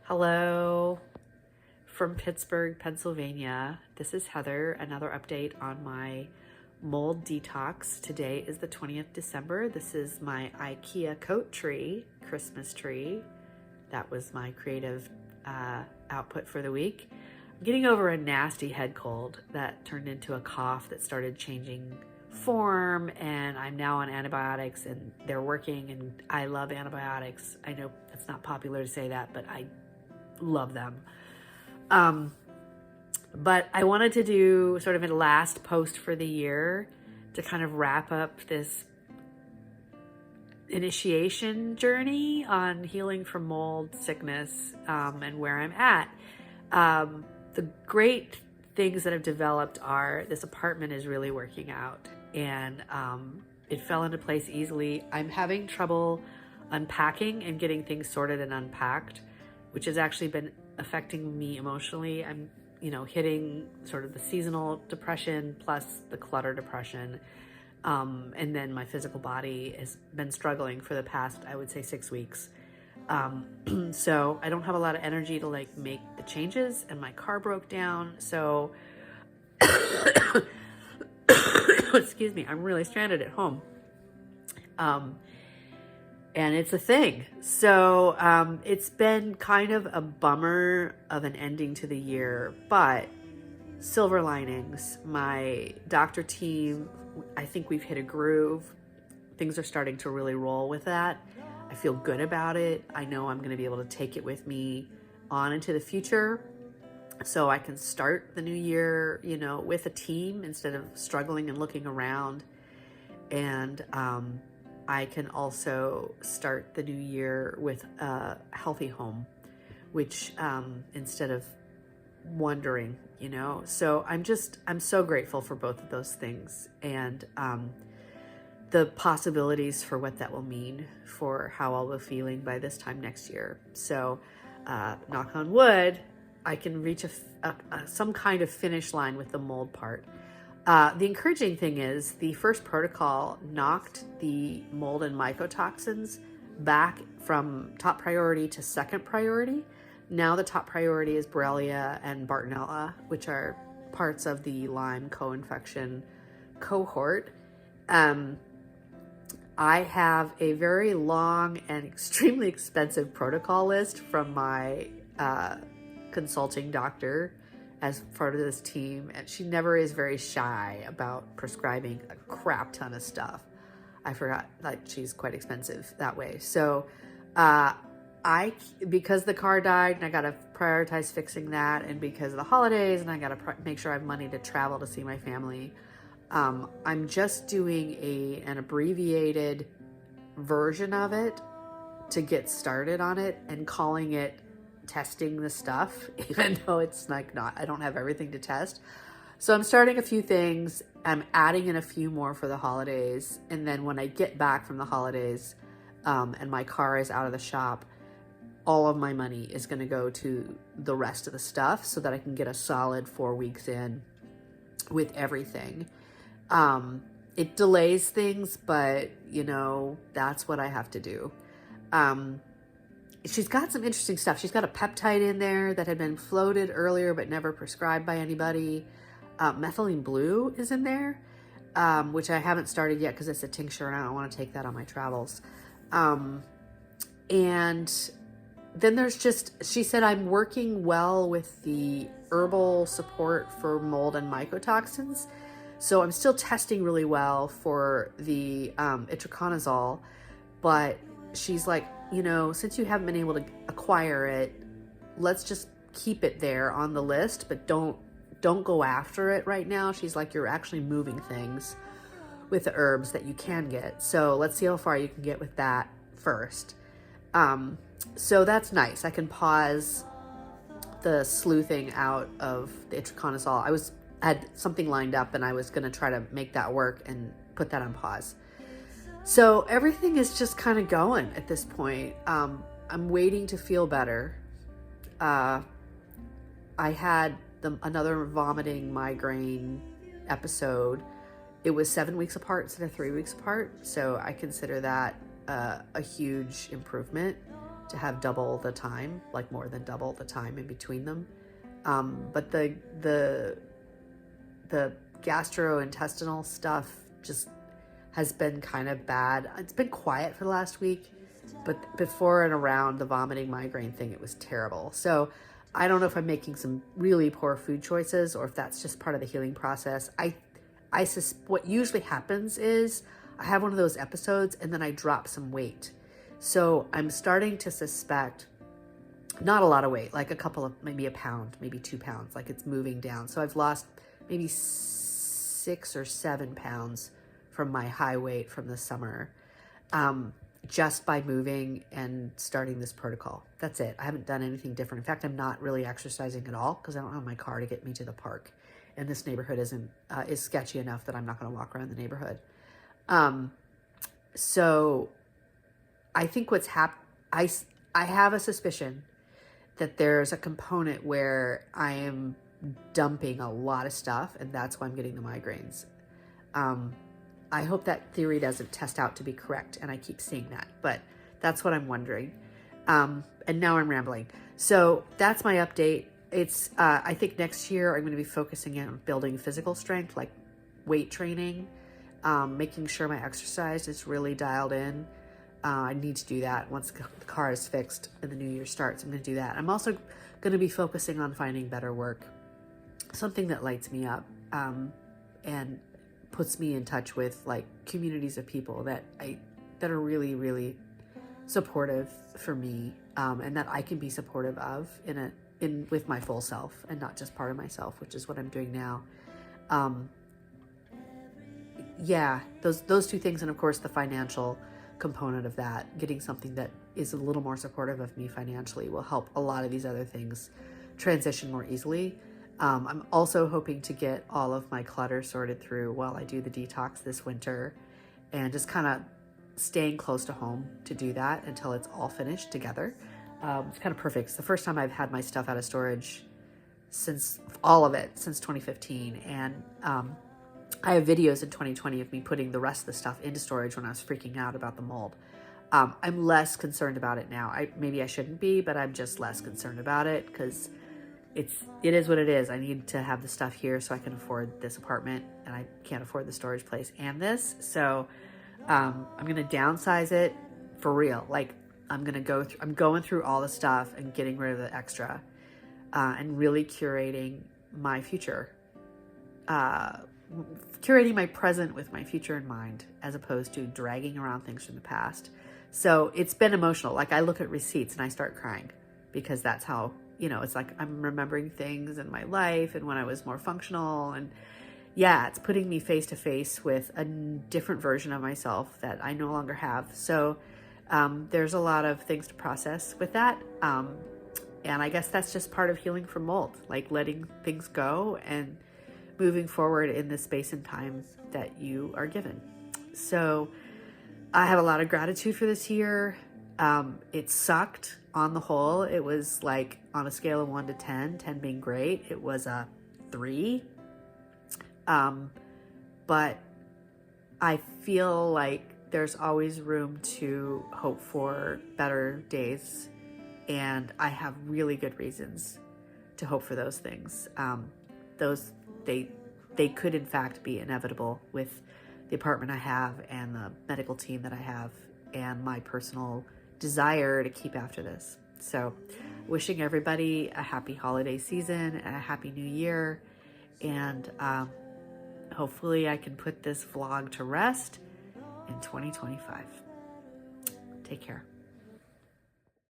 Hello from Pittsburgh, Pennsylvania. This is Heather. Another update on my mold detox. Today is the 20th December. This is my IKEA coat tree, Christmas tree. That was my creative output for the week. I'm getting over a nasty head cold that turned into a cough that started changing form, and I'm now on antibiotics and they're working, and I love antibiotics. I know it's not popular to say that, but I love them. But I wanted to do sort of a last post for the year to kind of wrap up this initiation journey on healing from mold sickness, and where I'm at. The great things that have developed are this apartment is really working out, and it fell into place easily. I'm having trouble unpacking and getting things sorted and unpacked, which has actually been affecting me emotionally. I'm, hitting sort of the seasonal depression plus the clutter depression. And then my physical body has been struggling for the past, I would say, 6 weeks. So I don't have a lot of energy to make the changes, and my car broke down. So, excuse me, I'm really stranded at home. And it's a thing. So it's been kind of a bummer of an ending to the year, but silver linings. My doctor team, I think we've hit a groove. Things are starting to really roll with that. I feel good about it. I know I'm going to be able to take it with me on into the future, so I can start the new year, with a team instead of struggling and looking around. And I can also start the new year with a healthy home, which instead of wondering, so I'm so grateful for both of those things, and the possibilities for what that will mean for how I'll be feeling by this time next year. So knock on wood, I can reach some kind of finish line with the mold part. The encouraging thing is the first protocol knocked the mold and mycotoxins back from top priority to second priority. Now the top priority is Borrelia and Bartonella, which are parts of the Lyme co-infection cohort. I have a very long and extremely expensive protocol list from my consulting doctor as part of this team, and she never is very shy about prescribing a crap ton of stuff. I forgot that she's quite expensive that way. So because the car died and I got to prioritize fixing that, and because of the holidays and I got to make sure I have money to travel to see my family, I'm just doing an abbreviated version of it to get started on it, and calling it testing the stuff, even though it's not, I don't have everything to test. So I'm starting a few things. I'm adding in a few more for the holidays. And then when I get back from the holidays, and my car is out of the shop, all of my money is going to go to the rest of the stuff so that I can get a solid 4 weeks in with everything. It delays things, but that's what I have to do. She's got some interesting stuff. She's got a peptide in there that had been floated earlier but never prescribed by anybody. Methylene blue is in there, which I haven't started yet because it's a tincture and I don't want to take that on my travels. And then she said I'm working well with the herbal support for mold and mycotoxins. So I'm still testing really well for the itraconazole, but she's like, since you haven't been able to acquire it, let's just keep it there on the list, but don't go after it right now. She's like, you're actually moving things with the herbs that you can get. So let's see how far you can get with that first. So that's nice. I can pause the sleuthing out of the itraconazole. I had something lined up and I was going to try to make that work and put that on pause. So everything is just kind of going at this point. I'm waiting to feel better. I had another vomiting migraine episode. It was 7 weeks apart instead of 3 weeks apart. So I consider that a huge improvement. to have double the time, like more than double the time in between them. But the gastrointestinal stuff just has been kind of bad. It's been quiet for the last week, but before and around the vomiting migraine thing, it was terrible. So I don't know if I'm making some really poor food choices or if that's just part of the healing process. What usually happens is I have one of those episodes and then I drop some weight. So I'm starting to suspect not a lot of weight, like a couple of, maybe a pound, maybe 2 pounds, like it's moving down. So I've lost maybe 6 or 7 pounds from my high weight from the summer, just by moving and starting this protocol. That's it. I haven't done anything different. In fact, I'm not really exercising at all because I don't have my car to get me to the park. And this neighborhood is sketchy enough that I'm not going to walk around the neighborhood. So I think what's happened, I have a suspicion that there's a component where I am dumping a lot of stuff and that's why I'm getting the migraines. I hope that theory doesn't test out to be correct and I keep seeing that, but that's what I'm wondering. And now I'm rambling. So that's my update. It's, I think next year I'm going to be focusing on building physical strength, like weight training, making sure my exercise is really dialed in. I need to do that once the car is fixed and the new year starts. I'm going to do that. I'm also going to be focusing on finding better work, something that lights me up, and puts me in touch with like communities of people that are really, really supportive for me, and that I can be supportive of with my full self and not just part of myself, which is what I'm doing now. Yeah, those two things. And of course the financial component of that, getting something that is a little more supportive of me financially will help a lot of these other things transition more easily. I'm also hoping to get all of my clutter sorted through while I do the detox this winter, and just kind of staying close to home to do that until it's all finished together. It's kind of perfect. It's the first time I've had my stuff out of storage since 2015. And I have videos in 2020 of me putting the rest of the stuff into storage when I was freaking out about the mold. I'm less concerned about it now. Maybe I shouldn't be, but I'm just less concerned about it because it is what it is. I need to have the stuff here so I can afford this apartment, and I can't afford the storage place and this. So I'm going to downsize it for real. Like I'm going through all the stuff and getting rid of the extra, and really curating my future, curating my present with my future in mind, as opposed to dragging around things from the past. So it's been emotional. Like I look at receipts and I start crying because that's how, it's like I'm remembering things in my life and when I was more functional. And yeah, it's putting me face to face with a different version of myself that I no longer have. So there's a lot of things to process with that. And I guess that's just part of healing from mold, like letting things go and moving forward in the space and time that you are given. So I have a lot of gratitude for this year. It sucked on the whole. It was like on a scale of 1 to 10, 10 being great, it was a 3. But I feel like there's always room to hope for better days. And I have really good reasons to hope for those things. They could in fact be inevitable with the apartment I have and the medical team that I have and my personal desire to keep after this. So wishing everybody a happy holiday season and a happy new year. And hopefully I can put this vlog to rest in 2025. Take care.